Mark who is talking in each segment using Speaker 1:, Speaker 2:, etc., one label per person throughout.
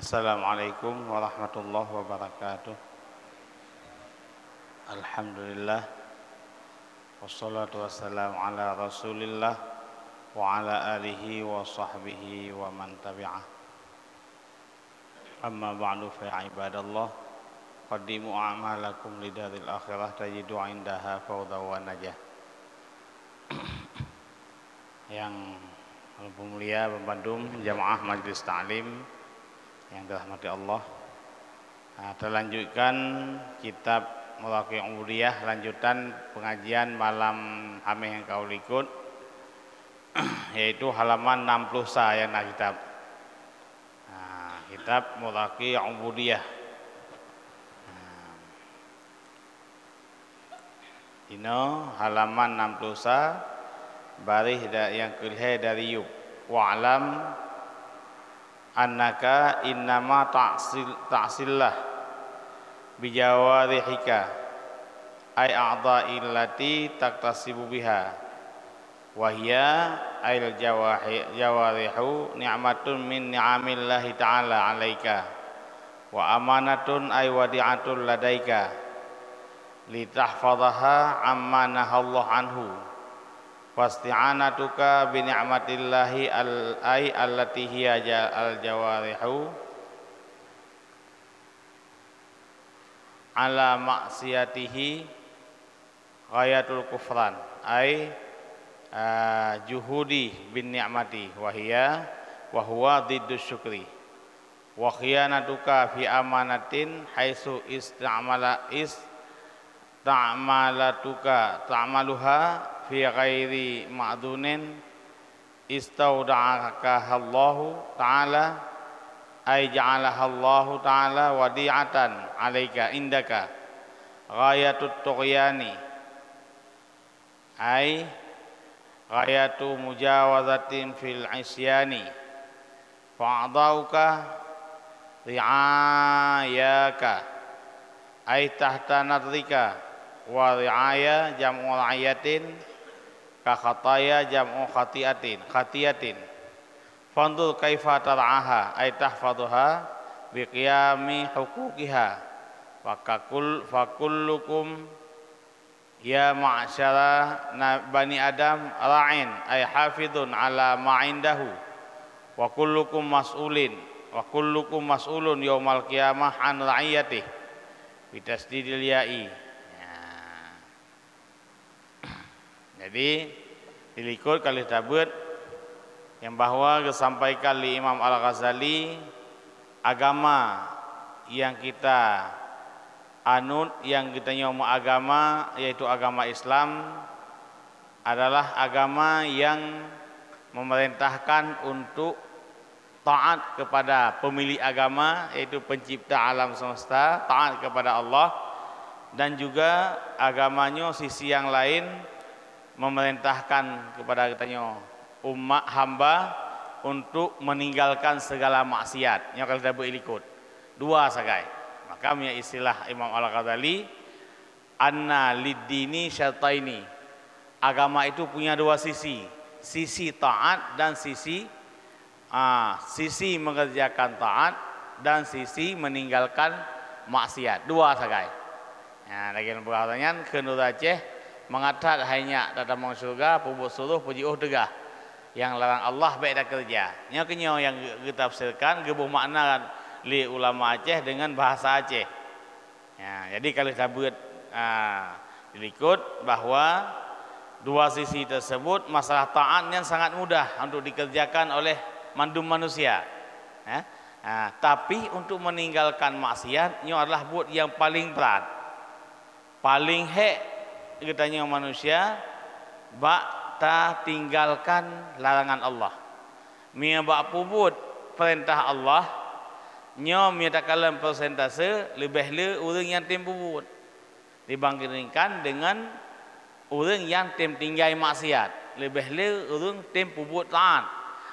Speaker 1: Assalamualaikum warahmatullahi wabarakatuh. Alhamdulillah wassalatu wassalamu ala Rasulillah wa ala alihi wa sahbihi wa man tabi'ah. Amma ba'du fa ibadallah qaddimu a'malakum lidaril akhirah tajidu indaha fawza wa najah. Yang mulia Bandung jamaah Majelis Ta'lim yang dirahmati Allah. Terlanjutkan kitab Mulaqi Ubudiyah, lanjutan pengajian malam Hameh yang kau ikut, yaitu halaman 60 yang kitab. Kitab Mulaqi Ubudiyah. Dino halaman 60 baris yang kelih dari yuk. Wa'lam annaka innama ta'sillah bijawarihika ay a'dha'illati taktasibu biha wahya ayil jawarihu ni'matun min ni'amillahi ta'ala alaika wa amanatun ay wadi'atul ladaika litahfadhaha amma nahallahu anhu wasti'anatuka bi ni'matillahi allati hiya al-jawarihu ala maksiyatihi ghayatul kufran ay juhudi bin ni'mati wa huwa diddus syukri wa khiyanatuka fi amanatin haitsu ta'maluha fi ghairi ma'dunin istauda'aka Allahu ta'ala ay ja'alaha Allahu ta'ala wadi'atan 'alaika indaka ghayatut tughyani ay ghayatu mujawazatin fil isyani fa'adauka ri'ayaka ay tahta nadrika wa ri'aya jam'u ayatin ka khataya jam'u khatiyatin fandur kaifa tar'aha ay tahfadhuha biqiyami huquqiha fakullukum ya ma'syara bani adam ra'in ay hafidhun ala ma'indahu wa kullukum mas'ulun yaumal qiyamah an ra'iyatihi bitasdidil ya'i. Jadi dilikut kali tabut yang bahwa disampaikan oleh Imam Al-Ghazali, agama yang kita anut, yang kita nyomo agama, yaitu agama Islam, adalah agama yang memerintahkan untuk taat kepada pemilik agama, yaitu pencipta alam semesta, taat kepada Allah, dan juga agamanya sisi yang lain memerintahkan kepada katanya umat hamba untuk meninggalkan segala maksiat. Nya kalau dapat ikut dua sagai. Maka punya istilah Imam Al-Ghazali, anna lid-dini syartaini. Agama itu punya dua sisi, sisi taat dan sisi mengerjakan taat dan sisi meninggalkan maksiat. Dua sagai. Nah, lagi pertanyaan kenur Aceh mengatakan hanya datang mau surga pubuk suruh puji degah yang larang Allah baik dah kerja. Nya kenyo yang kita tafsirkan gebuh makna li ulama Aceh dengan bahasa Aceh. Ya, jadi kalau sabut dilikut bahwa dua sisi tersebut masalah taat yang sangat mudah untuk dikerjakan oleh mandum manusia. Tapi untuk meninggalkan maksiat nyo adalah buat yang paling berat, paling katanya manusia bak ta tinggalkan larangan Allah. Mia bak pubut perintah Allah, nyo mia tak kalam persentase lebih le orang yang tem pubut dibandingkan dengan orang yang tem tinggai maksiat, lebih le orang tem pubut taat.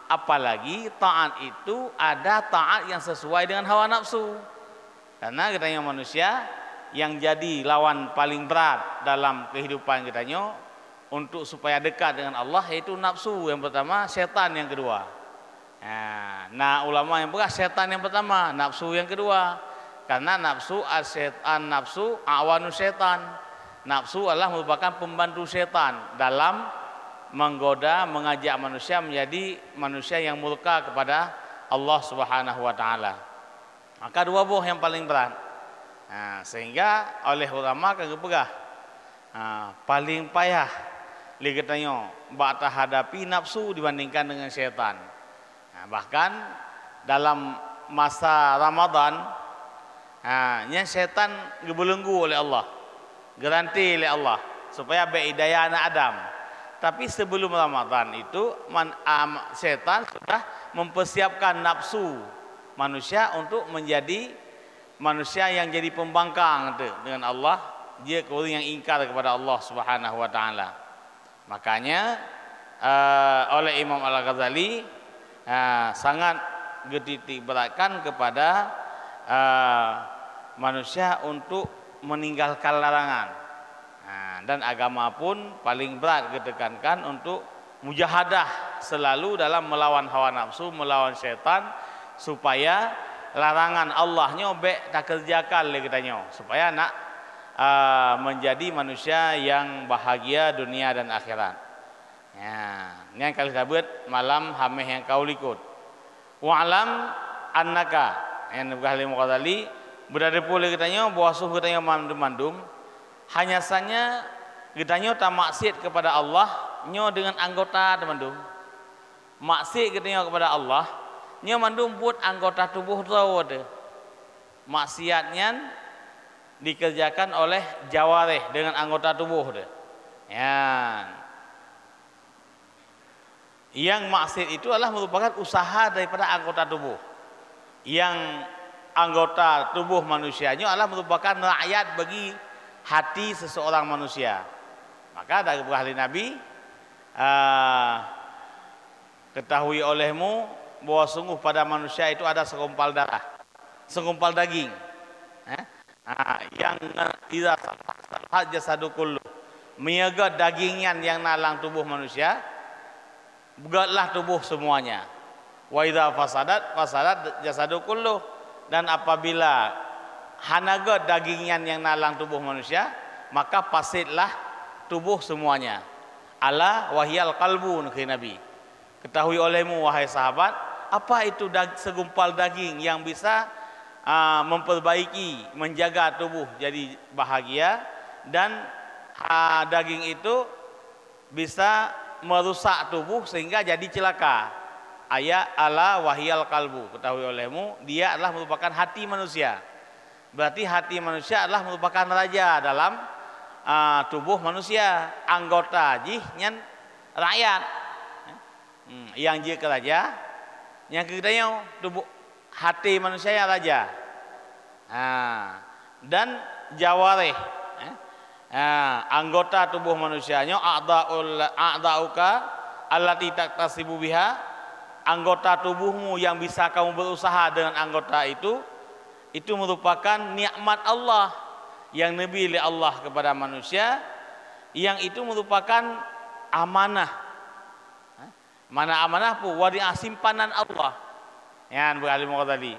Speaker 1: Apalagi taat itu ada taat yang sesuai dengan hawa nafsu. Karena katanya manusia yang jadi lawan paling berat dalam kehidupan kitanya untuk supaya dekat dengan Allah yaitu nafsu yang pertama, setan yang kedua. Nah, ulama yang pegang setan yang pertama, nafsu yang kedua. Karena nafsu as-setan, nafsu awanu setan. Nafsu adalah merupakan pembantu setan dalam menggoda, mengajak manusia menjadi manusia yang murka kepada Allah Subhanahu wa taala. Maka dua buah yang paling berat. Sehingga oleh ulama kagak pegah. Paling payah ligatnya bata hadapi nafsu dibandingkan dengan setan. Bahkan dalam masa Ramadan, nya setan gebelenggu oleh Allah, garanti oleh Allah supaya beridaya anak Adam. Tapi sebelum Ramadan itu setan sudah mempersiapkan nafsu manusia untuk menjadi manusia yang jadi pembangkang dengan Allah, dia orang yang ingkar kepada Allah Subhanahu wa taala. Makanya oleh Imam Al-Ghazali sangat getitik beratkan kepada manusia untuk meninggalkan larangan. Dan agama pun paling berat ditekankan untuk mujahadah selalu dalam melawan hawa nafsu, melawan syaitan, supaya larangan Allah nyobek tak kerjakan lagi katanya, supaya nak menjadi manusia yang bahagia dunia dan akhirat. Ini yang kali sabut malam hameh yang kau likut. Wa'lam annaka, yang Nabi Halim Ghazali berada pula katanya bahwa suh katanya mandum-mandum hanya saja katanya tak maksiat kepada Allah nyo dengan anggota teman-teman. Maksiat katanya kepada Allah nyo mandum buat anggota tubuh tau ada. Maksiatnya dikerjakan oleh jawareh dengan anggota tubuh dia. Yang maksiat itu adalah merupakan usaha daripada anggota tubuh. Yang anggota tubuh manusianya adalah merupakan rakyat bagi hati seseorang manusia. Maka dari ahli Nabi ketahui olehmu bahwa sungguh pada manusia itu ada segumpal darah, segumpal daging, yang tidak salhat jasadu kullu, menjaga dagingan yang nalang tubuh manusia, bugatlah tubuh semuanya. Wa idza fasadat jasadu kullu, dan apabila hanaga dagingan yang nalang tubuh manusia, maka pasidlah tubuh semuanya. Ala wahyal qalbu, Nabi. Ketahui olehmu wahai sahabat, apa itu segumpal daging yang bisa memperbaiki, menjaga tubuh jadi bahagia, dan daging itu bisa merusak tubuh sehingga jadi celaka. Ayat ala wahyal qalbu, ketahui olehmu dia adalah merupakan hati manusia. Berarti hati manusia adalah merupakan raja dalam tubuh manusia. Anggota jihnya rakyat, yang dia ke raja, yang kedua tubuh hati manusia yang raja. Dan jawareh, anggota tubuh manusianya a'da'uka allati taktasibu biha, anggota tubuhmu yang bisa kamu berusaha dengan anggota itu merupakan nikmat Allah yang nabi oleh Allah kepada manusia, yang itu merupakan amanah. Mana amanah pu wadi'ah simpanan Allah. Yang beralim tadi.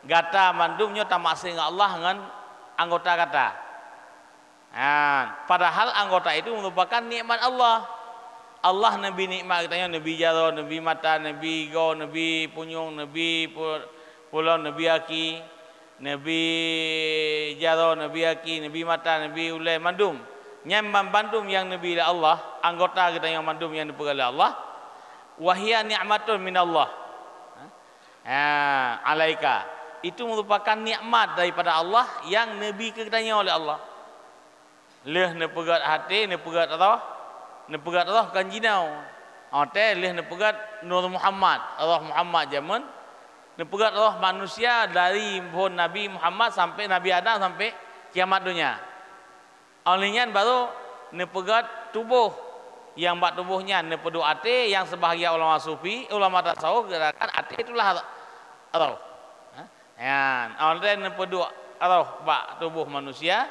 Speaker 1: Gata mandumnya tamak dengan Allah dengan anggota kata. Padahal anggota itu merupakan nikmat Allah. Allah nabi nikmat katanya, nabi jaro, nabi mata, nabi go, nabi punyung, nabi pulau, nabi aki, nabi jaro, nabi aki, nabi mata, nabi ulai mandum. Nyambang bandum yang nabi oleh Allah, anggota kita yang mandum yang dipegang oleh Allah. Wahia ni'matun minallah. Alaika, itu merupakan nikmat daripada Allah yang nabi ketanya oleh Allah. Leh ne pegat hati, ne pegat roh, ne pegat roh kan jinau. Ate leh ne pegat Nur Muhammad, roh Muhammad zaman. Ne pegat roh manusia dari pohon Nabi Muhammad sampai Nabi Adam sampai kiamat dunia. Olehnya baru ne pegat tubuh, yang bak tubuhnya ne pedu ate, yang sebahagia ulama sufi, ulama tasawuf gerakan ate itulah roh. Oleh ne pedu roh bak tubuh manusia,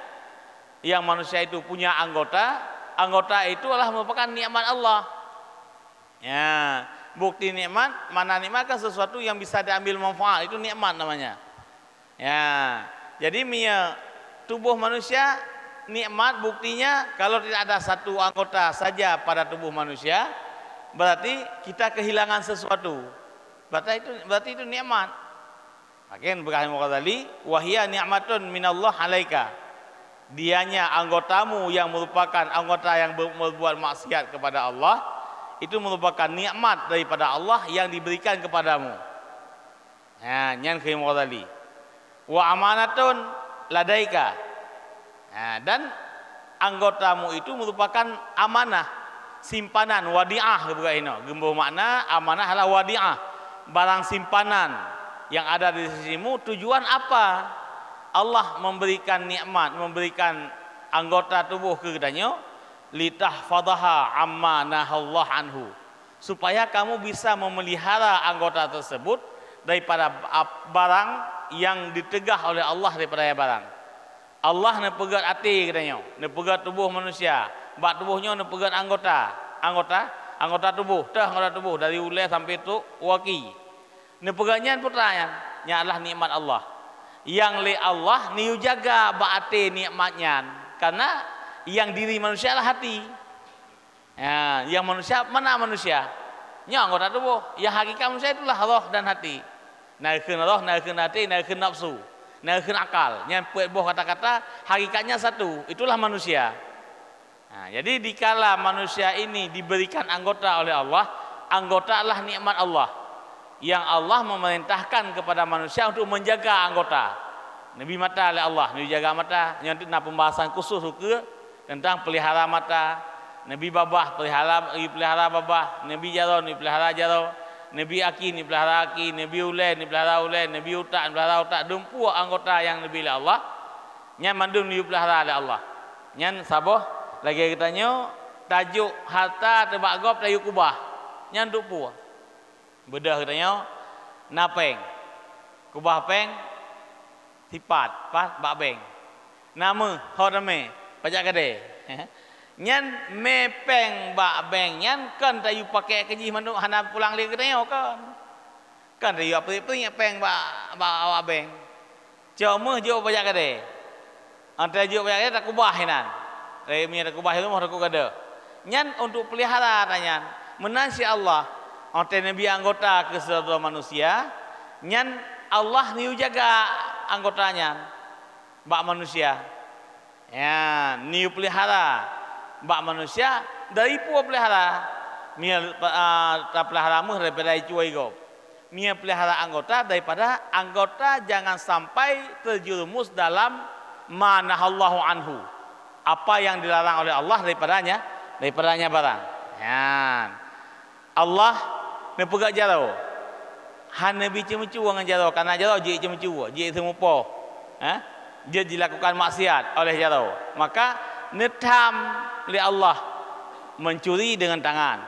Speaker 1: yang manusia itu punya anggota itu adalah merupakan nikmat Allah. bukti nikmat, mana nikmat kan sesuatu yang bisa diambil manfaat, itu nikmat namanya. Ya, jadi tubuh manusia nikmat buktinya kalau tidak ada satu anggota saja pada tubuh manusia, berarti kita kehilangan sesuatu. Berarti itu nikmat. Makin berkata Ghazali, wahia ni'matun minallah alaika. Dianya anggotamu yang merupakan anggota yang berbuat maksiat kepada Allah, itu merupakan nikmat daripada Allah yang diberikan kepadamu. Ya, nyan khim Ghazali. Wa amanatun ladaika. Ya, dan anggotamu itu merupakan amanah, simpanan, wadi'ah berkata. Gembo makna amanah adalah wadi'ah, barang simpanan yang ada di sisimu. Tujuan apa Allah memberikan nikmat, memberikan anggota tubuh kepadanya? Litahfadhaha amma nahallahu anhu, supaya kamu bisa memelihara anggota tersebut daripada barang yang ditegah oleh Allah daripada barang. Allah ne pegat hati katanya, ne pegat tubuh manusia, bak tubuhnya ne pegat anggota tubuh, anggota tubuh dari ulai sampai tu waki. Ne pegatnya putranya, nya adalah nikmat Allah. Yang le Allah ni jaga baate nikmatnya, karena yang diri manusia adalah hati. Ya, yang manusia mana manusia? Nya anggota tubuh. Yang hakikat manusia itulah roh dan hati. Naikeun roh, naikeun hati, naikeun nafsu, naikeun akal. Nya buah kata-kata hakikatnya satu, itulah manusia. Nah, jadi dikala manusia ini diberikan anggota oleh Allah, anggota adalah nikmat Allah yang Allah memerintahkan kepada manusia untuk menjaga anggota. Nabi mata oleh Allah, Nabi jaga mata. Yang itu pembahasan khusus ke tentang pelihara mata. Nabi babah pelihara babah. Nabi jaro ni pelihara jaro. Nabi aki ni pelihara aki. Nabi ulai ni pelihara ulai. Nabi utak ni pelihara utak. Dumpu anggota yang Nabi oleh Allah. Nyan mandum ni pelihara oleh Allah. Nyan saboh lagi katanya tajuk harta tebak gop tayu kubah. Nyan dumpu. Bedah katanya napeng. Kubah peng sifat bak beng. Nama hodame pajak gede. Nyan mepeng bak beng nyan kan tayu pakai keji manuk hana pulang li katanya kan. Kan tayu apa peng bak awak beng. Cuma jo pajak gede. Antara jo pajak gede tak kubah hinan. Mi tak kubah itu mau aku gede. Nyan untuk pelihara tanya. Menansi Allah Onte Nabi anggota ke seluruh manusia, nyan Allah niu jaga anggotanya, bak manusia, ya niu pelihara, bak manusia dari pua pelihara, mia pelihara muh daripada cuai go, mia pelihara anggota daripada anggota jangan sampai terjerumus dalam manahallahu anhu, apa yang dilarang oleh Allah daripadanya barang, ya Allah nepegak jaro. Han nabi cemucu dengan jaro, karena jaro je cemucu, je semupo. Dia dilakukan maksiat oleh jaro. Maka netam oleh Allah mencuri dengan tangan.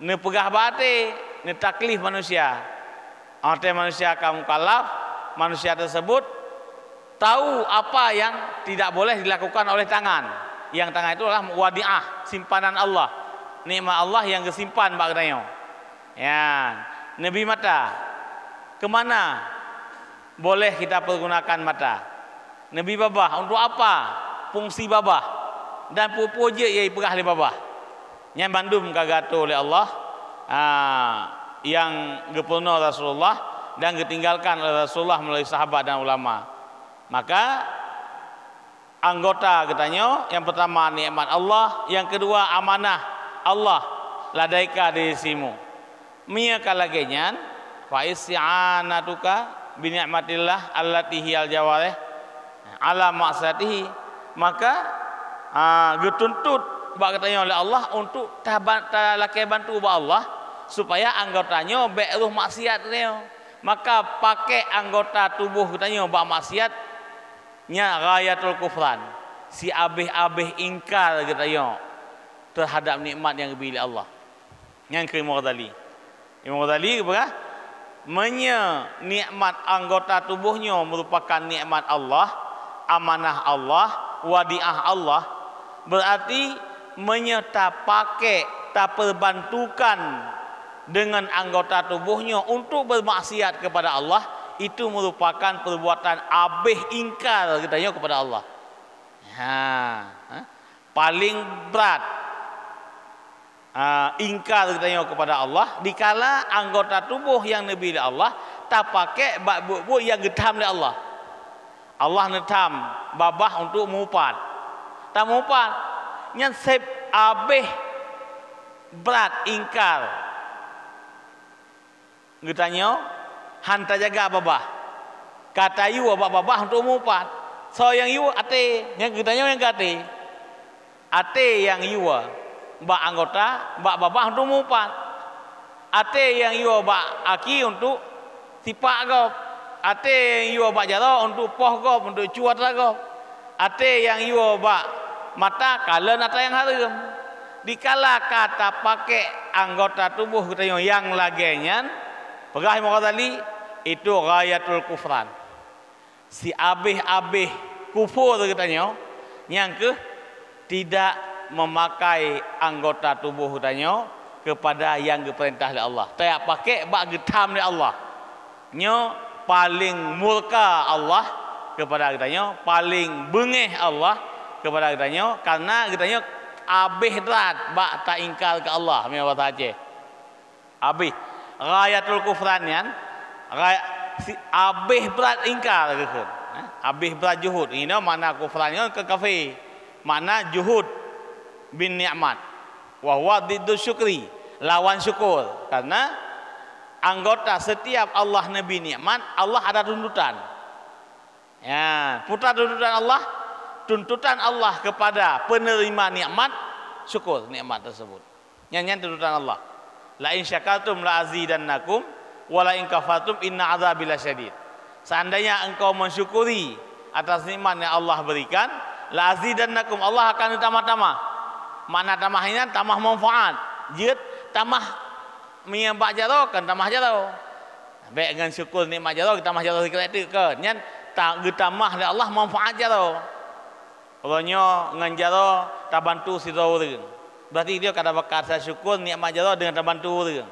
Speaker 1: Nepegah bate, netaklif manusia. Arti manusia kamu kalaf, manusia tersebut tahu apa yang tidak boleh dilakukan oleh tangan. Yang tangan itu adalah wadi'ah, simpanan Allah. Nikmat Allah yang kesimpan bak katanya. Ya, Nabi mata. Kemana boleh kita pergunakan mata? Nabi babah untuk apa? Fungsi babah dan pupu je ia perah oleh babah. Yang bandum kagato oleh Allah, yang gepurno Rasulullah dan ketinggalkan oleh Rasulullah melalui sahabat dan ulama. Maka anggota katanya yang pertama nikmat Allah, yang kedua amanah Allah ladaika di sisimu. Mia kalagenyan fa isti'anatuka bi ni'matillah allati hiyal jawarih ala maksatihi, maka getuntut bak katanya oleh Allah untuk talakai bantu ba Allah supaya anggotanya beruh maksiat dia. Maka pakai anggota tubuh katanya bak maksiat nya ghayatul kufran, si abih-abih ingkar katanya terhadap nikmat yang diberi Allah. Yang kelima tadi Imam Ghazali nikmat anggota tubuhnya merupakan nikmat Allah, amanah Allah, wadi'ah Allah, berarti menyerta pakai tak perbantukan dengan anggota tubuhnya untuk bermaksiat kepada Allah, itu merupakan perbuatan abih ingkar katanya kepada Allah. Paling berat ingkar katanya kepada Allah dikala anggota tubuh yang nabi Allah tak pakai buat yang getam oleh Allah. Allah netam babah untuk mupat. Tak mupat. Yang sep abih berat ingkar. Getanya hantar jaga babah. Kata yu babah untuk mupat. So yang yu ate, yang getanya yang kate. Ate yang yu bak anggota, bak babah untuk mupat. Ate yang yu bak aki untuk tipak gop. Ate yang yu bak jaro untuk poh gop, untuk cuat gop. Ate yang yu bak mata kalen atau yang harum. Dikala kata pakai anggota tubuh katanya yang laginya, pegah Ghazali itu ghayatul kufran. Si abih-abih kufur katanya, yang ke tidak memakai anggota tubuh katanya kepada yang diperintah oleh Allah. Tak pakai bak getam oleh Allah. Nyo paling murka Allah kepada katanya, paling bengih Allah kepada katanya, karena katanya abih berat bak tak ingkar ke Allah me kata Aceh. Abih ghayatul kufran yan, abih berat ingkar gitu. Abih berat juhud. Ini mana kufrannya ke kafir. Mana juhud bin ni'mat. Wa huwa diddu syukri, lawan syukur. Karena anggota setiap Allah nabi nikmat, Allah ada tuntutan. Ya, putar tuntutan Allah, tuntutan Allah kepada penerima nikmat, syukur nikmat tersebut. Nyanyian tuntutan Allah. La in syakartum la azidannakum wa la in kafartum inna adzabi lasyadid. Seandainya engkau mensyukuri atas nikmat yang Allah berikan, la azidannakum, Allah akan tambah-tambah. Makna tambahnya tambah manfaat. Jid tambah menyembah jaro kan tambah jaro. Baik dengan syukur nikmat jaro tambah jaro sikit itu ke. Nyan tak tambah oleh Allah manfaat jaro. Orangnya ngan jaro tak bantu si orang. Berarti dia kata bakat saya syukur nikmat jaro dengan tak bantu orang.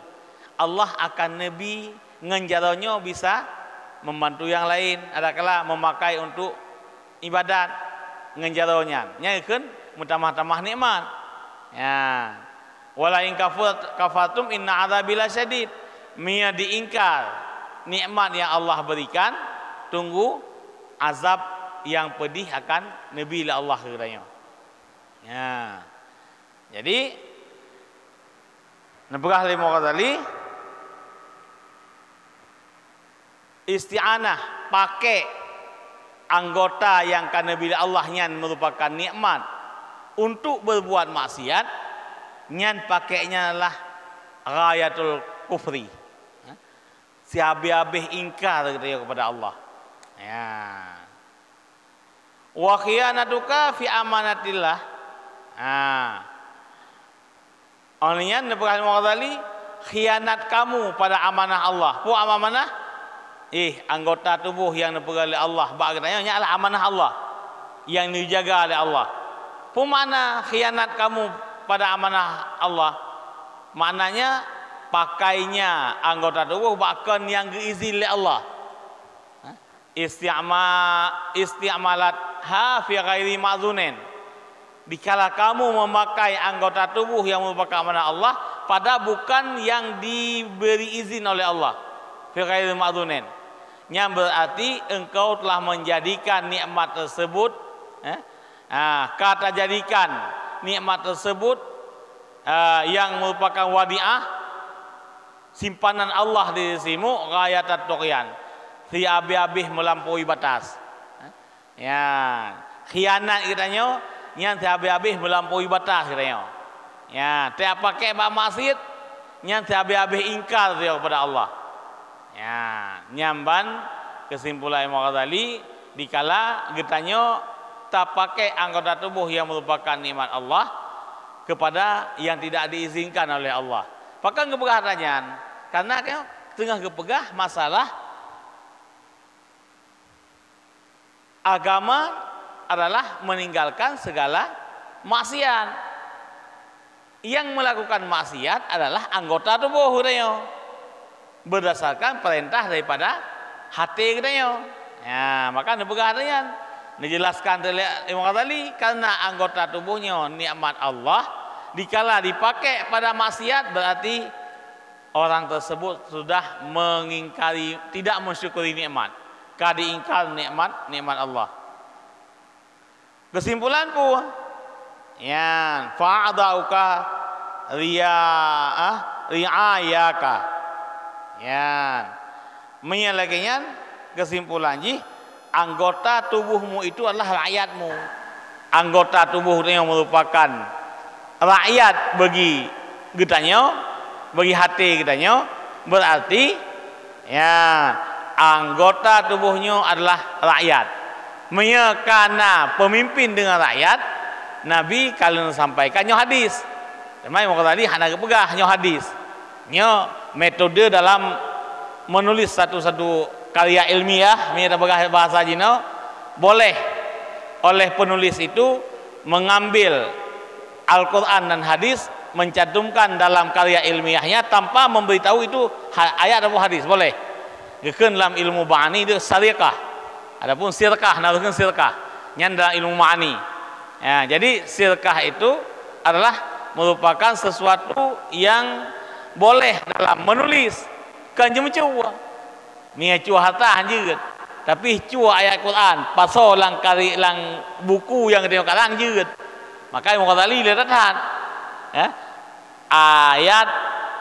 Speaker 1: Allah akan nabi ngan jaronya bisa membantu yang lain, ada kala memakai untuk ibadat ngan jaronya. Nya kan tambah-tambah nikmat. Ya. Wala in kafartum inna adzabi lasyadid. Mia diingkar nikmat yang Allah berikan, tunggu azab yang pedih akan nabi Allah katanya. Ya. Jadi Nabrah Imam Ghazali isti'anah pakai anggota yang kan nabi Allah yang merupakan nikmat untuk berbuat maksiat, nyan pakainya lah ghayatul kufri. Si habis-habis ingkar kepada Allah. Ya. Wa khiyanatuka fi amanatillah. Olehnya Nabi Ghazali, khianat kamu pada amanah Allah. Pu amanah? Anggota tubuh yang dipegang oleh Allah. Bak katanya adalah amanah Allah yang dijaga oleh Allah. Pu mana khianat kamu pada amanah Allah? Maknanya pakainya anggota tubuh bahkan yang diizin oleh Allah. Isti'malat ha fi ghairi ma'zunin. Dikala kamu memakai anggota tubuh yang merupakan amanah Allah pada bukan yang diberi izin oleh Allah. Fi ghairi ma'zunin. Yang berarti engkau telah menjadikan nikmat tersebut kata jadikan nikmat tersebut yang merupakan wadi'ah simpanan Allah di sisimu ghayatat tughyan, si abih-abih melampaui batas. Ya, khianat katanya yang si abih-abih melampaui batas katanya. Ya, tak pakai bak maksiat yang si abih-abih ingkar dia kepada Allah. Ya, nyamban kesimpulan Imam Ghazali dikala getanya tak pakai anggota tubuh yang merupakan nikmat Allah kepada yang tidak diizinkan oleh Allah. Pakai kepegah tanyaan, karena tengah kepegah masalah agama adalah meninggalkan segala maksiat. yang melakukan maksiat adalah anggota tubuh katanya, berdasarkan perintah daripada hati katanya. Ya, maka nepegah katanya dijelaskan oleh Imam Ghazali, karena anggota tubuhnya nikmat Allah, dikala dipakai pada maksiat berarti orang tersebut sudah mengingkari, tidak mensyukuri nikmat, diingkar nikmat Allah. Kesimpulan pun ya fa'adauka ri'ayaka ya menyalakinya. Kesimpulan ji, anggota tubuhmu itu adalah rakyatmu. Anggota tubuh yang merupakan rakyat bagi kitanya, bagi hati kitanya, berarti ya anggota tubuhnya adalah rakyat. Menyekana pemimpin dengan rakyat, Nabi kalau sampaikannya hadis. Memang tadi hendak pegah nyo hadis. Nyo metode dalam menulis satu-satu karya ilmiah, minta bahasa Cina, boleh oleh penulis itu mengambil Al-Quran dan hadis, mencantumkan dalam karya ilmiahnya tanpa memberitahu itu ayat atau hadis, boleh. Gekeun dalam ilmu ba'ani itu syariqah. Adapun sirkah, naruhkeun sirkah. Nyan dalam ilmu ma'ani. Ya, jadi sirkah itu adalah merupakan sesuatu yang boleh dalam menulis. Kan jemcu Mia cua harta anjeut, tapi cua ayat Quran, pasal lang kari lang buku yang dia karang jeut. Maka Imam Ghazali lihat ya. Ayat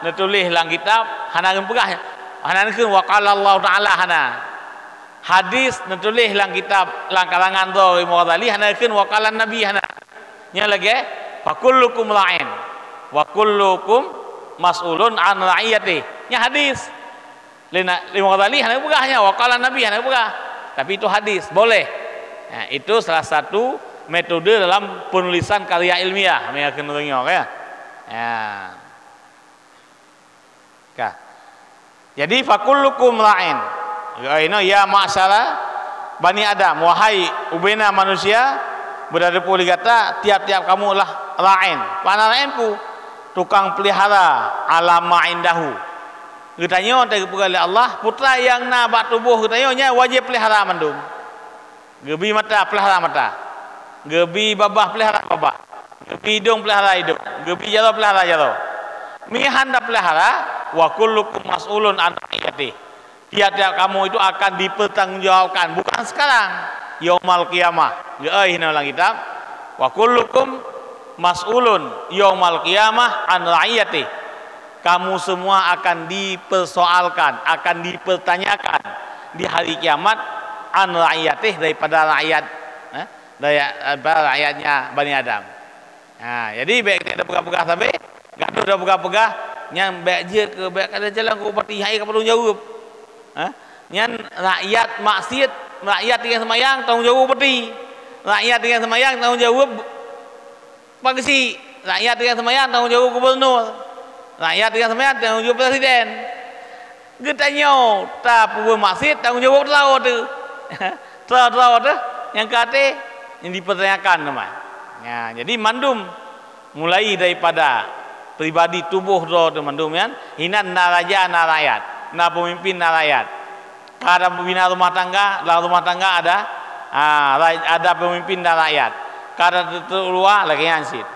Speaker 1: ditulis lang kitab hana pegah. Hana keun wa qala Allah taala hana. Hadis ditulis lang kitab lang karangan do Imam Ghazali hana keun wa qala Nabi hana. Nya lagi fa kullukum ra'in wa kullukum mas'ulun an ra'iyati. Nya hadis. Imam Ghazali hendak pegahnya, waqala Nabi hendak pegah. Tapi itu hadis, boleh. Nah, itu salah satu metode dalam penulisan karya ilmiah. Meyakin orangnya, ya. Ya. Jadi fakullukum ra'in. Ya ma'asyara Bani Adam, wahai ubena manusia, berada puli kata tiap-tiap kamu lah ra'in. Mana ra'in pu? Tukang pelihara alama indahu. Katanya dari oleh Allah, putra yang nabak tubuh katanya wajib pelihara mandum. Gebi mata pelihara mata, gebi babah pelihara babah, gebi hidung pelihara hidung, gebi jaro pelihara jaro. Mihanda pelihara, wa kullukum mas'ulun an ra'iyati. Tiap-tiap kamu itu akan dipertanggungjawabkan, bukan sekarang, yaumal qiyamah. Euy ulang kitab, wa kullukum mas'ulun yaumal qiyamah an ra'iyati. Kamu semua akan dipersoalkan, akan dipertanyakan di hari kiamat an ra'iyatih, daripada rakyat, daripada rakyatnya Bani Adam. Nah, jadi baik tidak pegah-pegah sampai, gaduh dah pegah-pegah, yang baik je ke baik kada jalan ke upati hai ke perlu jawab. Yang rakyat maksiat, rakyat yang semayang tanggung jawab upati, rakyat yang semayang tanggung jawab pagsi, rakyat yang semayang tanggung jawab gubernur. Rakyat dengan semayang tanggung jawab presiden. Getanya tak perlu maksud tanggung jawab terlalu tu. Terlalu tu yang kata yang dipertanyakan namanya. Ya, jadi mandum mulai daripada pribadi tubuh tu mandum kan. Hinan naraja narayat, na pemimpin narayat. Ada pembina rumah tangga, dalam rumah tangga ada pemimpin narayat. Kada terluar lagi ansit.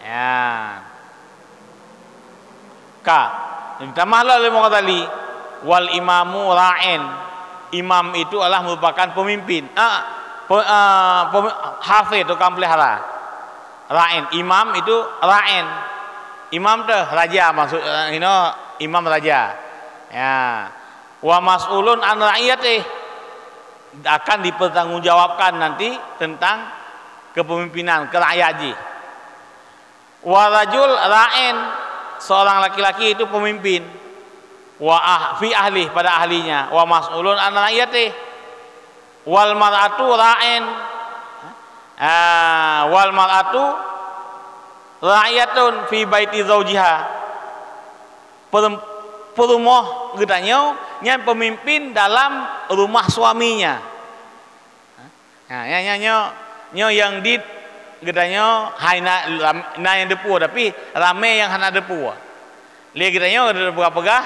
Speaker 1: Ya. Ditambahlah oleh Imam Ghazali, wal imamu ra'in. Imam itu adalah merupakan pemimpin. Hafiz tukang pelihara. Ra'in, imam itu ra'in. Imam tu raja, maksud imam raja. Ya. Wa mas'ulun an ra'iyati, akan dipertanggungjawabkan nanti tentang kepemimpinan kerakyat. Wa rajul ra'in, seorang laki-laki itu pemimpin. Wa fi ahli, pada ahlinya. Wa mas'ulun an ra'iyati. Wal mar'atu ra'in. Wal mar'atu ra'iyatun fi baiti zaujiha. Perumah gedanya yang pemimpin dalam rumah suaminya. Yang gedanya hai na yang depu tapi rame yang hana depu. Dia gedanya pegah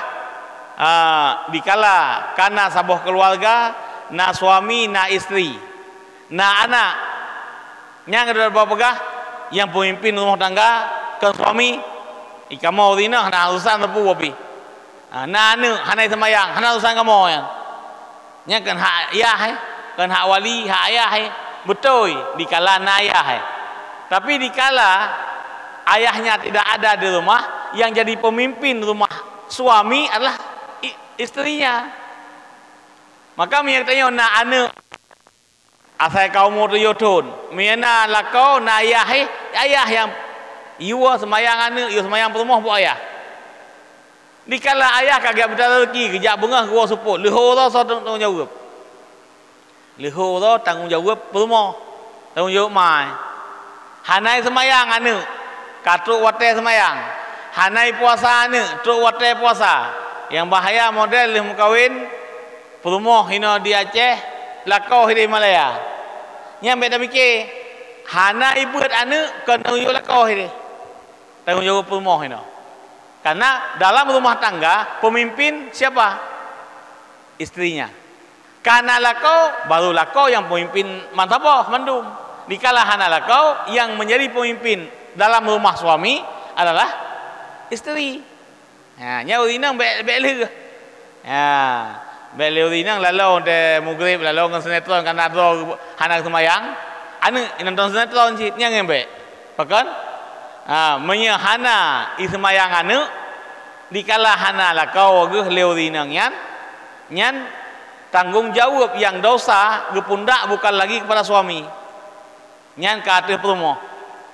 Speaker 1: dikala kana sabuh keluarga na suami na istri na anak yang pegah yang pemimpin rumah tangga ke suami ikamo dina hana urusan depu api. Na anu hana semayang hana urusan kamu yang. Nya kan hak ayah kan hak wali hak ayah betul dikala na ayah tapi dikala ayahnya tidak ada di rumah yang jadi pemimpin rumah suami adalah istrinya maka mi tanya na anu asai kaum mudayotun miana lakau na ayah yang iwa semayang anu iwa semayang rumah bu ayah dikala ayah kagak betul lagi kejak bengah gua support lehor so tanggung jawab lehor so tanggung jawab rumah tanggung jawab mai hanai semayang anu katruk wate semayang hanai puasa anu truk wate puasa yang bahaya model leh kawin rumah hina di Aceh lakau di Malaya nya beda mikir hanai buat anu kan tanggung jawab lakau di tanggung jawab rumah hina. Karena dalam rumah tangga pemimpin siapa? Istrinya. Karena lakau baru lakau yang pemimpin mantapah mandum. Dikala hana lakau yang menjadi pemimpin dalam rumah suami adalah istri. Ha nya urinang bek. Ha bek urinang lalu de maghrib lalu ngan sinetron kan ada hana semayang. Anu nonton sinetron sih nya ngembek. Pakan menyahana ismayang anu dikala hana lakau geuh leurinang nyan tanggung jawab yang dosa gepundak bukan lagi kepada suami nyan ka ateuh rumah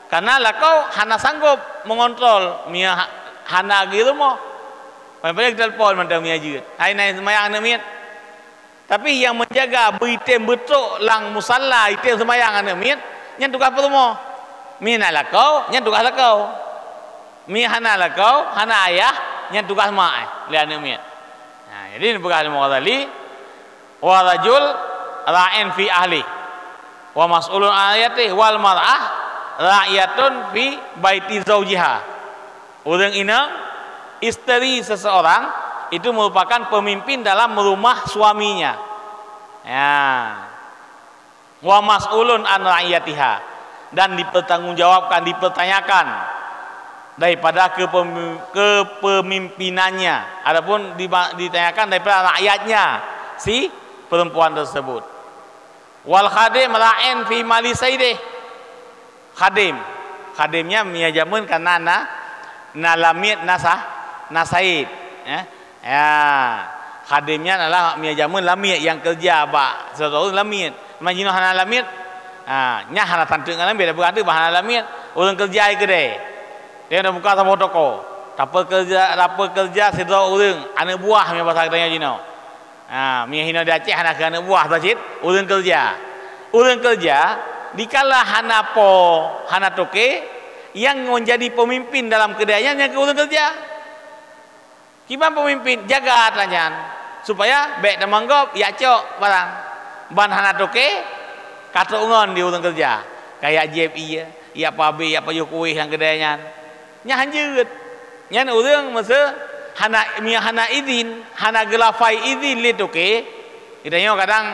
Speaker 1: karena lakau hana sanggup mengontrol mia hana ge rumah payah telepon mandang mia jeut hai nai semayang anu miet tapi yang menjaga beritem betuk lang musalla item semayang anu miet nyan tugas rumah mina lakau nya tugas lakau mi hana lakau hana ayah nya tugas mak li anu miet nah jadi bukan Al-Ghazali wa rajul ra'in fi ahli wa mas'ulun ayati wal mar'ah ra'yatun fi baiti zaujiha urang ina istri seseorang itu merupakan pemimpin dalam rumah suaminya ya wa mas'ulun an ra'yatiha dan dipertanggungjawabkan, dipertanyakan daripada kepemimpinannya. Adapun ditanyakan daripada rakyatnya si perempuan tersebut. Wal khadim ra'in fi mali sayyidih. Khadimnya miajamun kana na lamit nasaid ya. Khadimnya adalah miajamun lamit yang kerja ba sesuatu lamit. Majino hana lamit nya hana tantang ngalam beda berada bahan alamit orang kerja ke dia dah buka sama toko apa kerja sedra orang anak buah mi bahasa katanya jino mi hina di Aceh anak anak buah tajid orang kerja dikala hana toke yang menjadi pemimpin dalam kedainya yang orang kerja gimana pemimpin jaga tanyan supaya baik temanggop ya cok barang ban hana toke kata ungon di urang kerja kayak JPI ya pabe ya payu kuih yang gedenya nya hanjeut nya urang masa hana izin hana gelafai izin li toke idanya kadang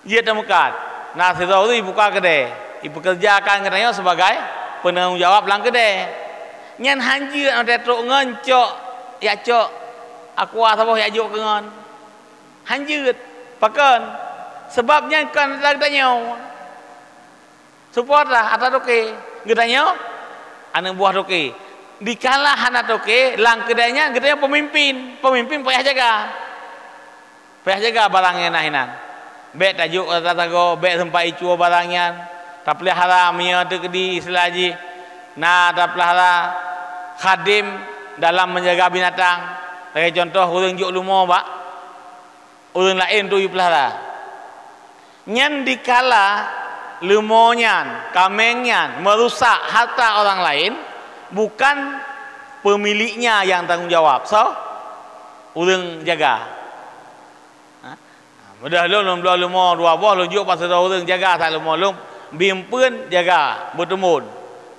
Speaker 1: dia temukan nah sedau tu buka kedai dipekerjakan katanya sebagai penanggung jawab lang kedai nya hanjeut ade tok ngon cok ya cok aku asabah ya juk ngon hanjeut pakeun sebabnya kan tanya support lah atau toke gedanya anak buah toke dikala hana toke lang kedainya gedanya pemimpin payah jaga barangnya nahinan bek tajuk tatago bek sampai cua barangnya tak pelihara mia tu di istilah haji nah tak pelihara khadim dalam menjaga binatang sebagai contoh urang juk lumo pak urang lain tu pelihara nyan dikala lumonyan, kamengnya merusak harta orang lain bukan pemiliknya yang tanggung jawab so urang jaga mudah lu belum lumo dua buah lu juk pasal urang jaga tak lumo lu bimpun jaga bertemun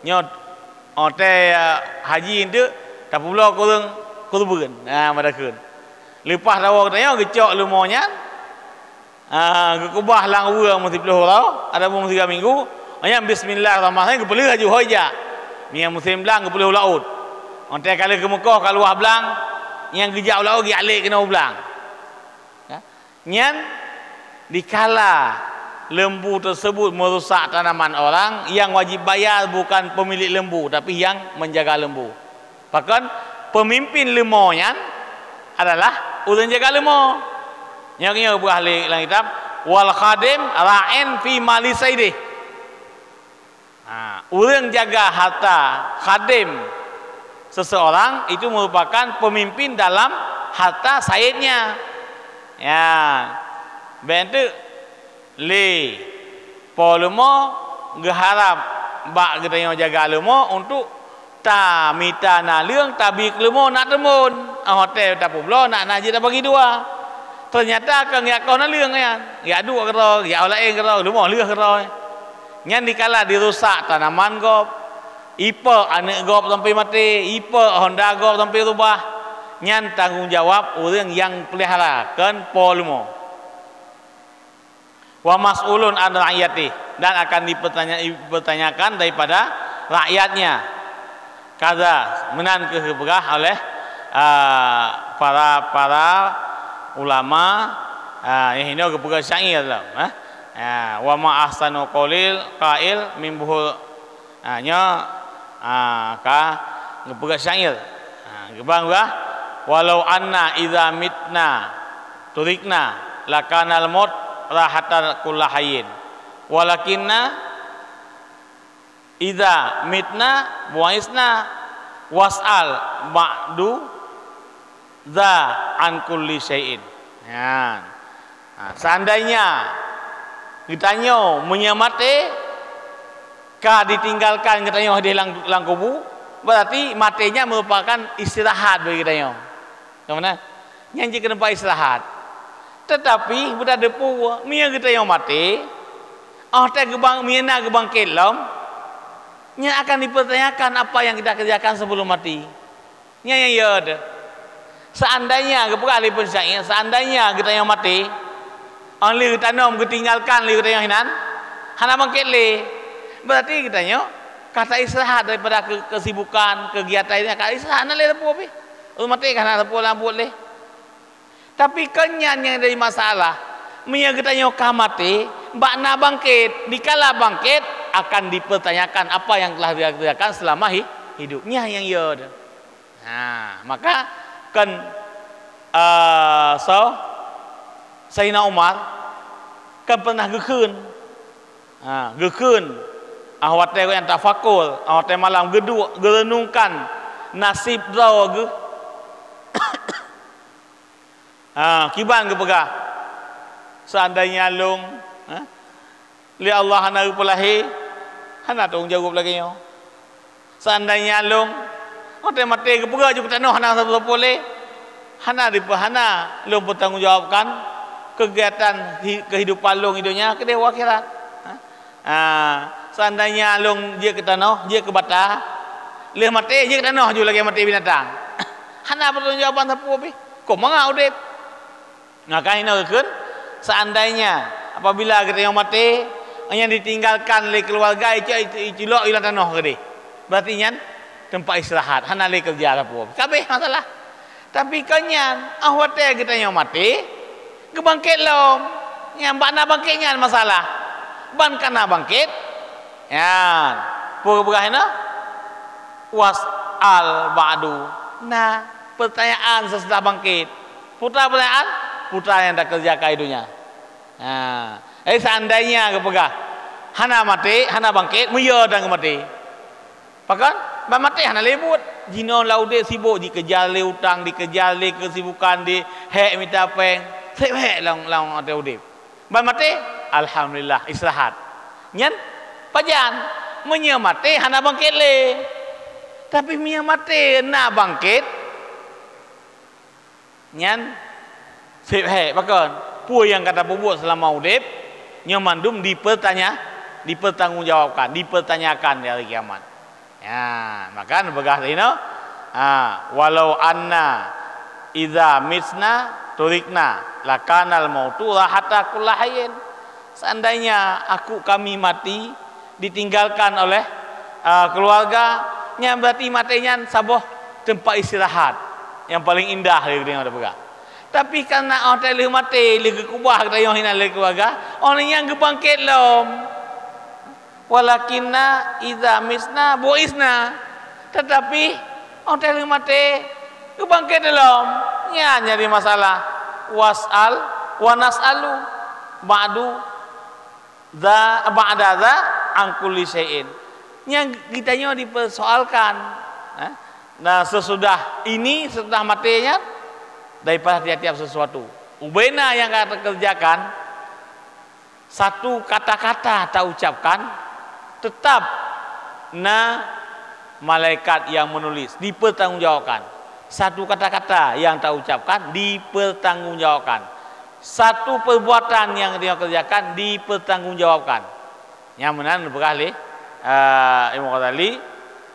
Speaker 1: nyot ote haji itu tak pula kurun pada kun lepas tahu katanya gecok lumonya kekubah lang urang mesti puluh orang ada pun 3 minggu hanya bismillahirrahmanirrahim kepelih haju hoja yang muslim belang kepelih laut ote kali ke Mekah kalau luah belang yang gejak laut gi alik kena belang nyan dikala lembu tersebut merusak tanaman orang, yang wajib bayar bukan pemilik lembu tapi yang menjaga lembu. Bahkan pemimpin lemonya adalah orang jaga lemo. Nyaknya buah dalam kitab wal khadim ra'in fi mali sayyidih. Orang jaga harta khadim seseorang itu merupakan pemimpin dalam harta sayyidnya. Ya. Bentuk le polemo geharap bak getanya jaga lemo untuk ta mita na leung tabik lemo nak temun hotel tak pula nak naji tak bagi dua ternyata kan ya kau na leung kan ya dua kero ya lain kero lemo leuh kero nyan dikala dirusak tanaman gop ipa anak gop sampai mati ipa Honda gop sampai rubah nyan tanggung jawab orang yang pelihara kan polemo wa mas'ulun an ra'iyati dan akan dipertanyakan daripada rakyatnya kaza menan keberah oleh para ulama yang ini keberah syair lah wa ma ahsanu qail min buhul nya ka keberah syair gebang walau anna idza mitna turikna lakanal maut rahatan kullahayin walakinna idza mitna buaisna wasal ba'du za an kulli syai'in ya seandainya ditanya menyamate ka ditinggalkan katanya di lang kubu berarti matenya merupakan istirahat bagi katanya kemana nyanyi ke tempat istirahat. Tetapi budak depu mia kita yang mati teh gebang miana gebang kelom nya akan dipertanyakan apa yang kita kerjakan sebelum mati nya yang ya ada seandainya kepada ahli pensyair seandainya kita yang mati only kita nom ketinggalkan li kita yang hinan hana bangkele berarti kita nyo kata istirahat daripada kesibukan kegiatan ini kata istirahat na le depu api mati kan depu lambut le. Tapi kenyan yang dari masalah mia kita nyokah mati bakna bangkit dikala bangkit akan dipertanyakan apa yang telah dia kerjakan selama hidupnya yang ya maka kan Sayyidina Umar kan pernah gekeun awate yang tafakur awate malam geduk gerenungkan nasib zau ge kiban ke pegah seandainya long li Allah hana pelahi hana tanggung jawab lagi yo seandainya long ote mate ke pegah juga tanah hana boleh hana dipahana long bertanggung jawabkan kegiatan kehidupan long hidupnya ke dewa akhirat seandainya long dia ke tanah dia ke bata leh mate dia ke tanah juga lagi mate binatang hana bertanggung jawaban sapu api kok mangau dep maka ini kan seandainya apabila kita yang mati yang ditinggalkan oleh keluarga itu lo ilang tanah gede berarti nyan tempat istirahat hana le kerja apa kabeh masalah tapi kanyan awate kita yang mati kebangkit lo yang bakna bangkitnya masalah ban kana bangkit ya pura-pura hina was al ba'du nah pertanyaan sesudah bangkit putra pertanyaan putra yang tak kerja kaidunya. Seandainya kepegah hana mati, hana bangkit, muya dan mati. Pakan, ba mati hana lebut. Jino laude sibuk dikejar le utang, dikejar le kesibukan di hek minta peng. Hek lang ate udip. Ba mati, alhamdulillah istirahat. Nyen pajan muya mati hana bangkit le. Tapi muya mati na bangkit. Nyen sip hek pakan. Puan yang kata buat selama udip nyamandum dipertanggungjawabkan, dipertanyakan di hari kiamat. Ya, maka begah ini, walau anna idza mitsna turikna lakanal mautu rahata kullahayin. Seandainya kami mati ditinggalkan oleh keluarganya, berarti matinya sabuh tempat istirahat yang paling indah dia ada begah. Tapi karena orang tak mati lagi kubah kita yang hina lagi keluarga, orang yang gebangkit lom. Walakinna idza misna buisna. Tetapi orang tak mati gebangkit lom. Ya nyari masalah. Wasal wa nas'alu ba'du ba'da za an kulli syai'in. Yang kitanya dipersoalkan. Nah sesudah ini, setelah matinya, daripada tiap-tiap sesuatu. Ubena yang kata kerjakan, satu kata-kata tak ucapkan, tetap malaikat yang menulis dipertanggungjawabkan. Satu kata-kata yang tak ucapkan dipertanggungjawabkan. Satu perbuatan yang dia kerjakan dipertanggungjawabkan. Yang mana berkali Imam Ghazali.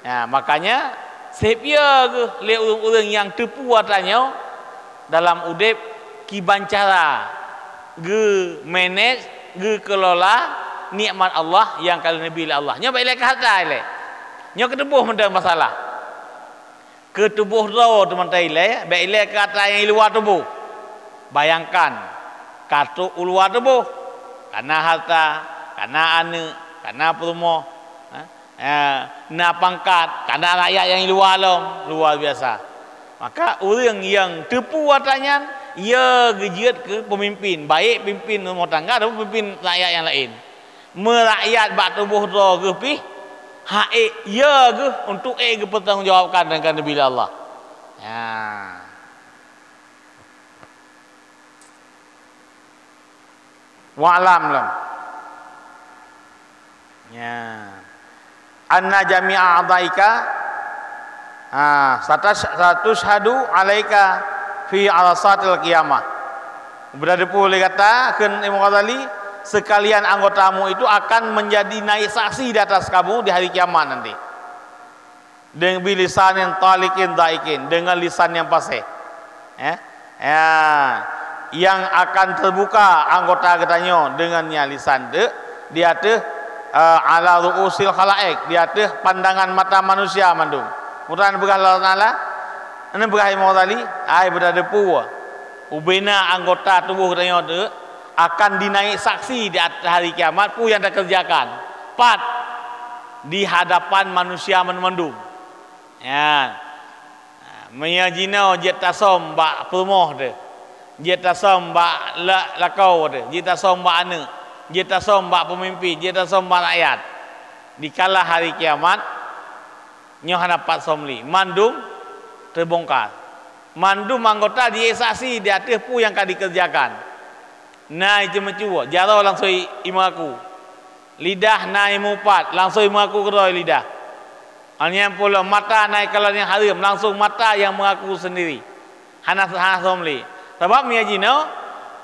Speaker 1: Ya, makanya sepia ke le orang-orang yang tepu watanya dalam udip kibancara ge manage ge kelola nikmat Allah yang kali nabi Allah. Nya baik lek harta le. Nya ketubuh menda masalah. Ketubuh ro teman tai le, baik lek kata yang luar tubuh. Bayangkan katu luar tubuh. Karena harta, karena anak, karena rumah, na pangkat, karena rakyat yang luar biasa. Maka orang yang tepu watanya, ia gejiat ke pemimpin, baik pimpin rumah tangga atau pimpin rakyat yang lain. Merakyat bak tubuh roh ke pi, ia ke untuk ke bertanggungjawabkan dengan Nabi Allah. Ya. Wa'lam lam. Ya. Anna jami'a a'daika satushhadu alaika fi alasatil qiyamah. Berada pula kata Imam Ghazali, sekalian anggotamu itu akan menjadi naik saksi di atas kamu di hari kiamat nanti. Dengan bilisan yang talikin daikin, dengan lisan yang fasih. Yang akan terbuka anggota katanya dengannya lisan di atas ala ru'usil khalaik, di atas pandangan mata manusia mandung. Mudah berkah Allah Ta'ala, ini berkah Imam Ghazali, berada pula ubena anggota tubuh katanya itu akan dinaik saksi di atas hari kiamat pun yang dikerjakan. 4 di hadapan manusia mendung. Ya. Menyajina jetasom bak perumoh de. Jetasom bak lakau de. Jetasom bak ane. Jetasom bak pemimpin, jetasom bak rakyat. Di kala hari kiamat nyoh hadapat somli. Mandum terbongkar. Mandum anggota diesaksi di atas pu yang akan dikerjakan. Nah itu mencuba. Jaro langsung imaku. Lidah naik mupat langsung imaku keroi lidah. Hanya pula mata naik kalau yang haram langsung mata yang mengaku sendiri. Hana somli. Sebab miajino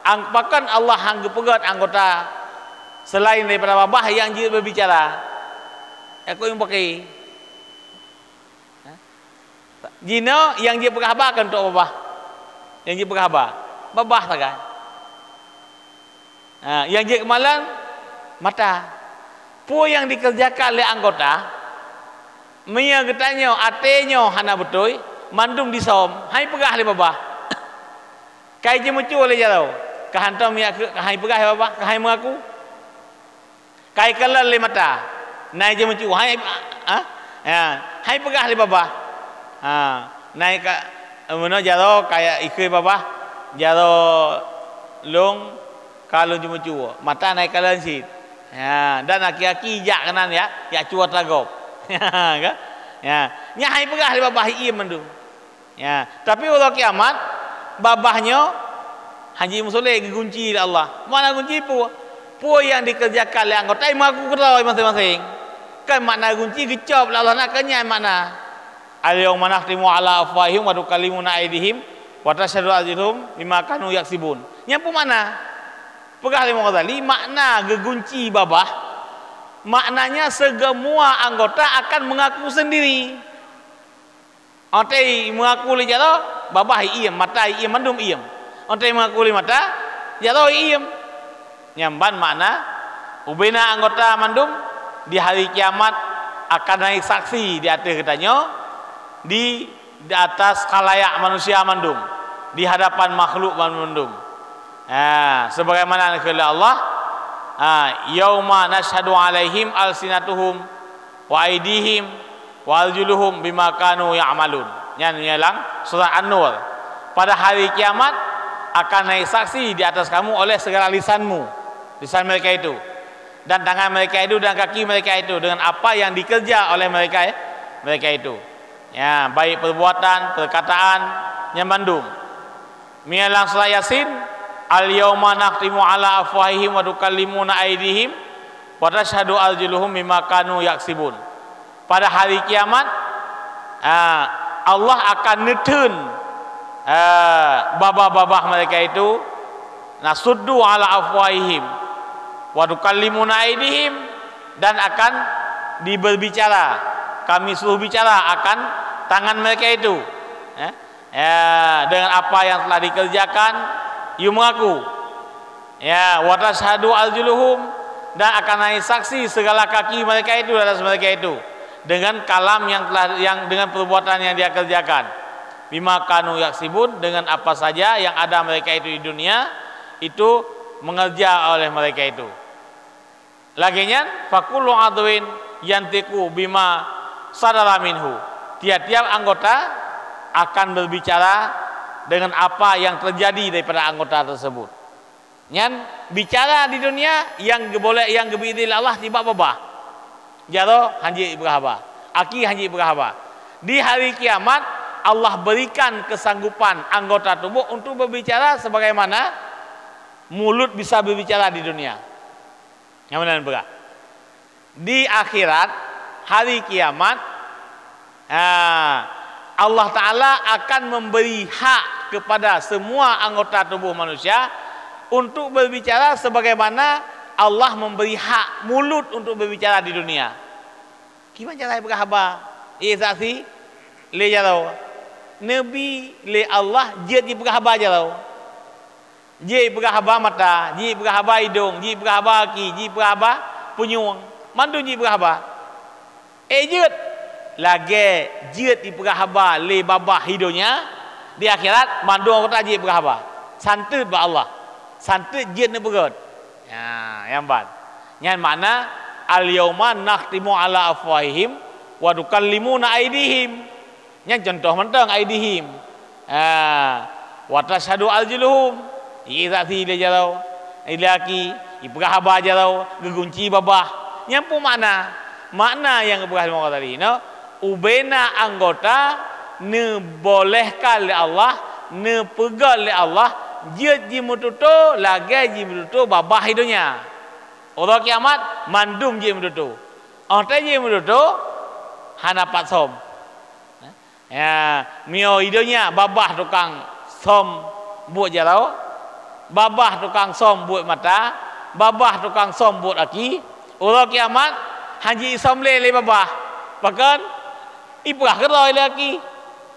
Speaker 1: angpakan Allah hangge pegat anggota selain daripada babah yang dia berbicara. Aku yang pakai. Jino yang dia berkhabarkan untuk babah. Yang dia berkhabar. Babah saja. Yang dia kemalan mata. Pu yang dikerjakan oleh anggota Mia getanya atenyo hana betul mandum disom hai pegah le babah kai je mucu le jaro kahantam ya hai pegah babah hai mengaku kai kelal le mata nai je mucu hai hai pegah le babah nai ka meno jaro kaya ikui babah jaro long kalau je mucu mata nai kalan sit dan aki-aki jak kanan ya cuat lagop ya nyahai pegah di babah ia mendung ya tapi kalau kiamat babahnya haji musoleh gunci Allah mana gunci pu yang dikerjakan oleh anggota mengaku keroi masing-masing kan makna gunci gecop Allah nak kenyai makna al-yawma nakhtimu ala afwahihim wa tukallimuna aydihim wa tashhadu arjuluhum bima kanu yaksibun nyapu mana pegah Imam Ghazali makna gegunci babah maknanya semua anggota akan mengaku sendiri. Ontai mengaku li jalo babah iem, mata iem, mandum iem. Ontai mengaku li mata jalo iem. Nyamban makna ubena anggota mandum di hari kiamat akan naik saksi di atas katanya di atas khalayak manusia mandum, di hadapan makhluk mandum. Sebagaimana kata Allah, yauma nashhadu alaihim alsinatuhum wa aidihim wa arjuluhum bima kanu ya'malun. Nyalang surah An-Nur. Pada hari kiamat akan naik saksi di atas kamu oleh segala lisanmu, lisan mereka itu, dan tangan mereka itu dan kaki mereka itu dengan apa yang dikerja oleh mereka itu. Ya, baik perbuatan, perkataan, nyamandum. Mialang surah Yasin, al-yauma nakhtimu ala afwahihim wa tukallimuna aydihim wa tashhadu arjuluhum bima kanu yaksibun. Pada hari kiamat Allah akan netun babah-babah mereka itu, nasuddu ala afwahihim wa tukallimuna aydihim, dan akan diberbicara, kami suruh bicara akan tangan mereka itu dengan apa yang telah dikerjakan. You mengaku, ya, wa tashhadu arjuluhum, dan akan naik saksi segala kaki mereka itu atas mereka itu dengan kalam yang dengan perbuatan yang dia kerjakan. Bima kanu yaksibun, dengan apa saja yang ada mereka itu di dunia itu mengerja oleh mereka itu. Laginya fakullu adwin yantiku bima sadara minhu. Tiap-tiap anggota akan berbicara dengan apa yang terjadi daripada anggota tersebut. Nyan bicara di dunia yang boleh, yang gebidil Allah tiba babah. Jaro hanji berhaba, aki hanji berhaba. Di hari kiamat Allah berikan kesanggupan anggota tubuh untuk berbicara sebagaimana mulut bisa berbicara di dunia. Yang mana berat? Di akhirat hari kiamat Allah Ta'ala akan memberi hak kepada semua anggota tubuh manusia untuk berbicara sebagaimana Allah memberi hak mulut untuk berbicara di dunia. Gimana cara berkhabar? Saksi le jauh. Nabi le Allah jadi berkhabar jauh. Jadi berkhabar mata, jadi berkhabar hidung, jadi berkhabar kaki, jadi berkhabar punyung. Mandu jadi berkhabar. Jut lagi jut di berkhabar le babah hidungnya. Di akhirat mandu anggota jadi berkhabar. Santut ba Allah. Santut jut ne berut. Ya, yang ban. Yang mana al-yauma nakhtimu ala afwahihim wa tukallimuna aydihim. Yang contoh mentang aydihim. Wa tashhadu arjuluhum. Izati dia jauh. Ilaki, ibrahaba jauh, gegunci babah. Yang pun makna yang berkata tadi, no? Ubena anggota ne bolehkan oleh Allah, ne pegal oleh Allah, dia jimututo lagi jimututo babah hidupnya. Orang kiamat mandum jimututo. Orang jimututo hanapat som. Ya, mio hidupnya babah tukang som buat jalau, babah tukang som buat mata, babah tukang som buat aki. Orang kiamat haji som le babah. Bahkan ibrah keroi lagi.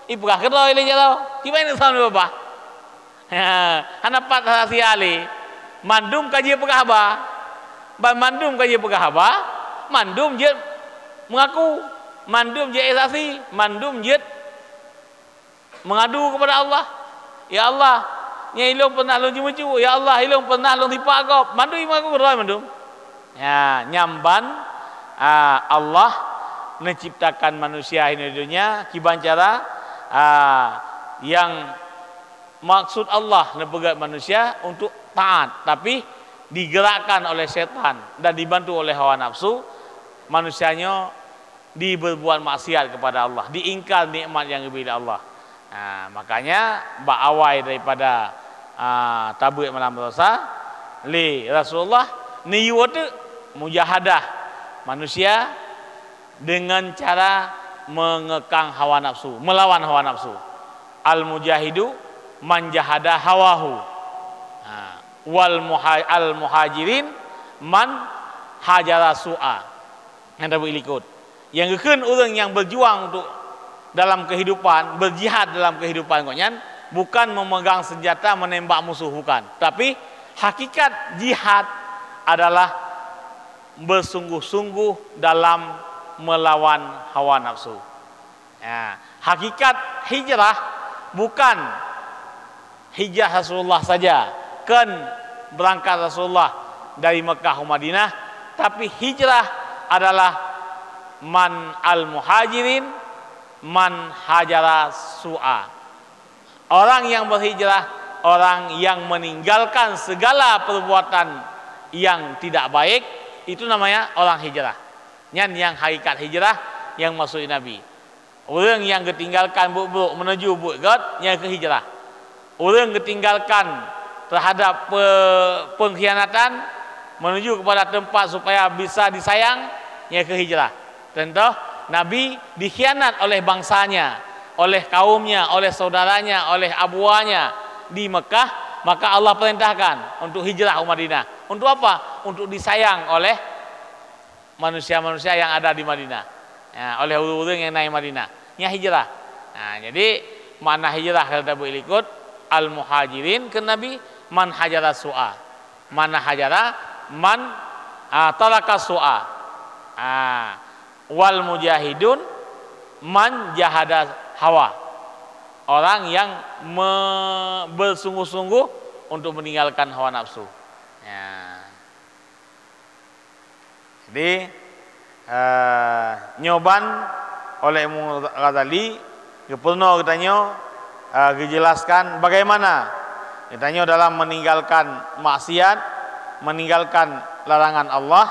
Speaker 1: Ibrah keroi le jalau. Gimana som le babah? Hanapat hasi ali. Mandum kaji pegahaba. Mandum kaji pegahaba. Mandum je mengaku. Mandum je esasi. Mandum je mengadu kepada Allah. Ya Allah, nya ilung pernah long cimucu. Ya Allah, ilung pernah long tipak kau. Mandum mengaku keroi mandum. Ya, nyamban Allah menciptakan manusia ini di dunia kiban cara yang maksud Allah nebegat manusia untuk taat, tapi digerakkan oleh setan dan dibantu oleh hawa nafsu, manusianya diberbuat maksiat kepada Allah, diingkar nikmat yang diberi Allah. Makanya ba'awai daripada tabuik malam dosa li Rasulullah niwatu mujahadah manusia dengan cara mengekang hawa nafsu, melawan hawa nafsu. Al mujahidu man jahada hawahu. Al muhajirin man hajara su'a. Yang dapat ikut. Yang keun orang yang berjuang untuk dalam kehidupan, berjihad dalam kehidupan konyan, bukan memegang senjata menembak musuh, bukan. Tapi hakikat jihad adalah bersungguh-sungguh dalam melawan hawa nafsu. Ya, hakikat hijrah bukan hijrah Rasulullah saja, kan berangkat Rasulullah dari Mekah ke Madinah, tapi hijrah adalah man al-muhajirin man hajara su'a. Orang yang berhijrah, orang yang meninggalkan segala perbuatan yang tidak baik, itu namanya orang hijrah. Yang hakikat hijrah yang maksud Nabi. Orang yang ketinggalkan buruk menuju buruk, yang ke hijrah. Orang ketinggalkan terhadap pengkhianatan menuju kepada tempat supaya bisa disayang, yang ke hijrah. Tentu Nabi dikhianat oleh bangsanya, oleh kaumnya, oleh saudaranya, oleh abuahnya di Mekah, maka Allah perintahkan untuk hijrah ke Madinah. Untuk apa? Untuk disayang oleh manusia-manusia yang ada di Madinah, ya, oleh orang-orang yang naik Madinah. Ini hijrah. Nah, jadi makna hijrah kalau kita boleh ikut al-muhajirin ke Nabi man hajara su'a. Mana hajara man taraka su'a. Wal mujahidun man jahada hawa. Orang yang bersungguh-sungguh untuk meninggalkan hawa nafsu. Ya. Jadi nyoban oleh Imam Ghazali pernah katanya dijelaskan bagaimana katanya dalam meninggalkan maksiat, meninggalkan larangan Allah.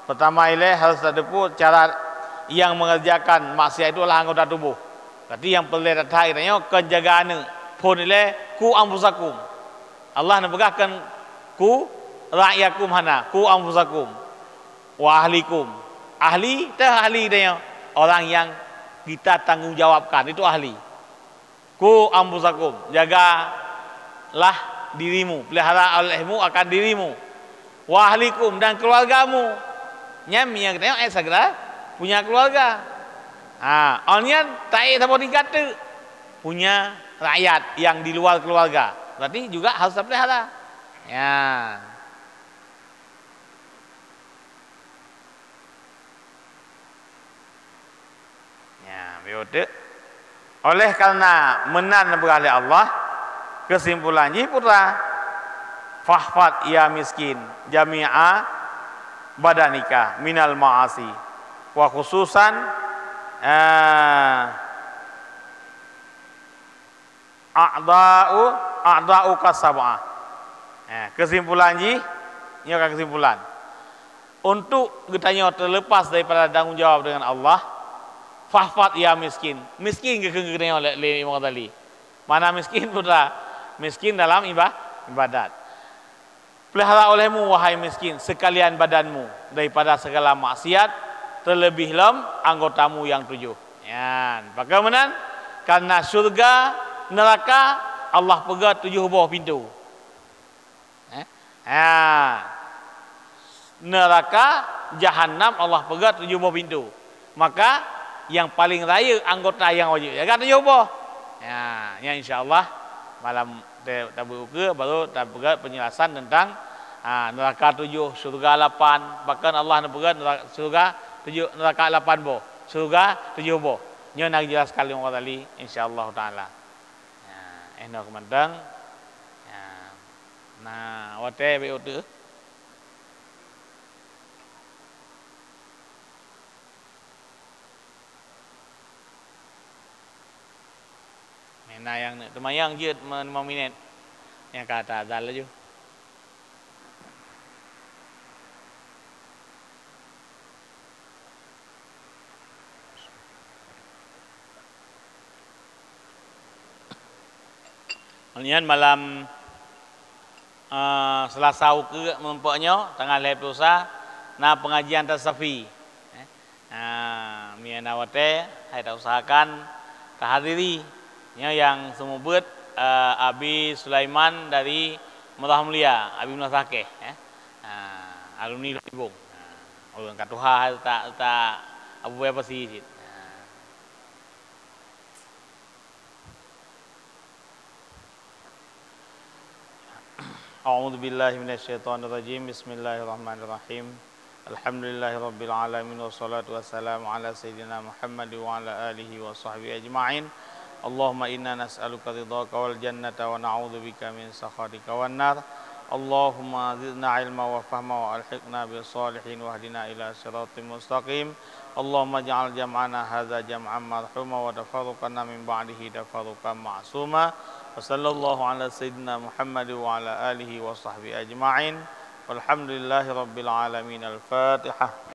Speaker 1: Pertama ile harus ada pun cara yang mengerjakan maksiat itu adalah anggota tubuh. Berarti yang perlu datang katanya kejagaan pun ile ku amfusakum. Allah nak pegahkan ku ra'yakum hana, ku amfusakum wa ahlikum. Ahli tah ahli dia orang yang kita tanggungjawabkan, itu ahli. Ku amfusakum, jagalah dirimu, pelihara olehmu akan dirimu. Wa ahlikum, dan keluargamu. Nyam yang kita segera punya keluarga. Onnya tak ada dikata punya rakyat yang di luar keluarga. Berarti juga harus pelihara. Ya. Oleh karena menan beralih Allah, kesimpulannya putra fahfat ya miskin jami'a badanika minal ma'asi wa khususan a'da'u kasab'ah. Kesimpulannya ini akan kesimpulan untuk kita terlepas daripada tanggung jawab dengan Allah. Fahfat ya miskin. Miskin kekengkengnya oleh Imam Ghazali. Mana miskin putra? Miskin dalam ibadat. Pelihara olehmu wahai miskin sekalian badanmu daripada segala maksiat, terlebih lem anggotamu yang 7. Ya, bagaimana? Karena surga, neraka Allah pegat 7 buah pintu. Neraka, jahanam Allah pegat 7 buah pintu. Maka yang paling raya anggota yang wajib jaga 7 buah. Ya insyaallah malam tabuka baru tabuka penjelasan tentang neraka 7, surga 8. Bahkan Allah nak pegat surga 7, neraka 8 buah, surga 7 buah. Nyo nak jelaskan Imam Ghazali insyaallah taala. Enak kemandang. Nah, wate be utuh. Nah yang temayang je 5 minit yang kata azal aja. Kemudian malam Selasa ke mempoknya tanggal 21 na pengajian tasafi. Mian awate hai tak usahakan tahadiri yang semubut Abi Sulaiman dari Merah Mulia, Abi Munasakeh, alumni Libung. kat Tuhan tak abu apa sih. A'udzu billahi minasyaitonir rajim. Bismillahirrahmanirrahim. Alhamdulillahirabbil alamin wassalatu wassalamu ala sayidina Muhammad wa ala alihi wa sahbihi ajma'in. Allahumma inna nas'aluka ridhaka wal jannata wa na'udzubika min sakhatika wan nar. Allahumma zidna ilma wa fahma wa alhiqna bis salihin wahdina ila siratal mustaqim. Allahumma ja'al jam'ana hadza jam'an marhuma wa tafarruqana min ba'dihi tafarruqan ma'suma. Wa sallallahu ala sayyidina Muhammad wa ala alihi wa sahbihi ajma'in. Walhamdulillahi rabbil alamin. Al-Fatihah.